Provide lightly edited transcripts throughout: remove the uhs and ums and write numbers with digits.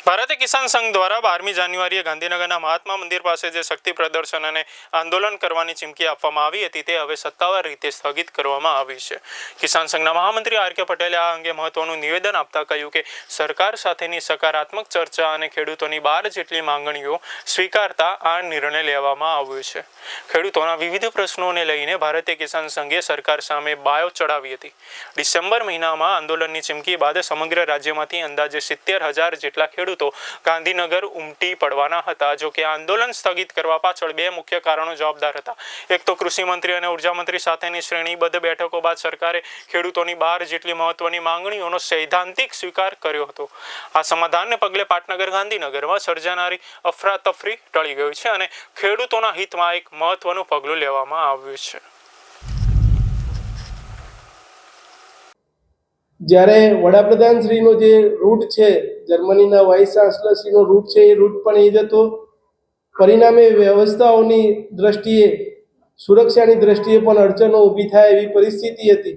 ભારતીય કિસાન સંઘ દ્વારા 12મી જાન્યુઆરીએ ગાંધીનગરના મહાત્મા મંદિર પાસે જે શક્તિ પ્રદર્શન અને આંદોલન કરવાની ચીમકી આપવામાં આવી હતી તે હવે સત્તાવાર રીતે સ્થગિત કરવામાં આવી છે. કિસાન સંઘના મહામંત્રી આર.કે. પટેલે આ અંગે મહત્વનું નિવેદન આપતા કહ્યું કે સરકાર સાથેની સકારાત્મક ચર્ચા અને ખેડૂતોની 12 જેટલી માંગણીઓ સ્વીકારતા આ નિર્ણય લેવામાં આવ્યો છે. ખેડૂતોના વિવિધ પ્રશ્નોને લઈને ભારતીય કિસાન સંઘે સરકાર સામે બાયો ચડાવી હતી. ડિસેમ્બર મહિનામાં આંદોલનની ચીમકી બાદ સમગ્ર રાજ્યમાંથી અંદાજે 70,000 જેટલા ખેડૂતો ગાંધીનગર ઉમટી પડવાના હતા. જો કે આંદોલન સ્થગિત કરવા પાછળ બે મુખ્ય કારણો જવાબદાર હતા. એક તો કૃષિ મંત્રી અને ઉર્જા મંત્રી સાથેની શ્રેણીબદ્ધ બેઠકો બાદ સરકારે ખેડૂતોની 12 જેટલી મહત્વની માંગણીઓનો સૈદ્ધાંતિક સ્વીકાર કર્યો હતો. આ સમાધાનને પગલે પાટનગર ગાંધીનગરમાં સર્જાનારી અફરાતફરી ટળી ગઈ છે અને ખેડૂતોના હિતમાં એક મહત્વનું પગલું લેવામાં આવ્યું છે. જ્યારે વડાપ્રધાનશ્રીનો જે રૂટ છે, જર્મનીના વાઇસ ચાન્સલરશ્રીનો રૂટ છે, એ રૂટ પણ એ જ હતો. પરિણામે વ્યવસ્થાઓની દ્રષ્ટિએ, સુરક્ષાની દ્રષ્ટિએ પણ અડચણો ઊભી થાય એવી પરિસ્થિતિ હતી.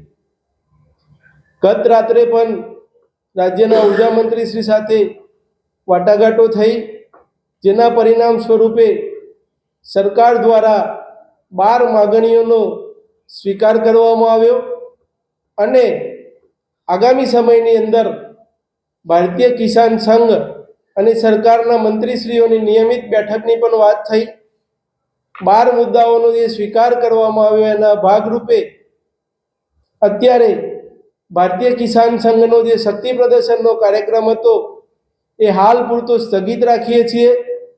ગત રાત્રે પણ રાજ્યના ઉર્જા મંત્રીશ્રી સાથે વાટાઘાટો થઈ, જેના પરિણામ સ્વરૂપે સરકાર દ્વારા 12 માગણીઓનો સ્વીકાર કરવામાં આવ્યો અને આગામી સમયની અંદર ભારતીય કિસાન સંઘ અને સરકારના મંત્રીશ્રીઓની નિયમિત બેઠકની પણ વાત થઈ. 12 મુદ્દાઓનો જે સ્વીકાર કરવામાં આવ્યો એના ભાગરૂપે અત્યારે ભારતીય કિસાન સંઘનો જે શક્તિ પ્રદર્શનનો કાર્યક્રમ હતો એ હાલ પૂરતો સ્થગિત રાખીએ છીએ.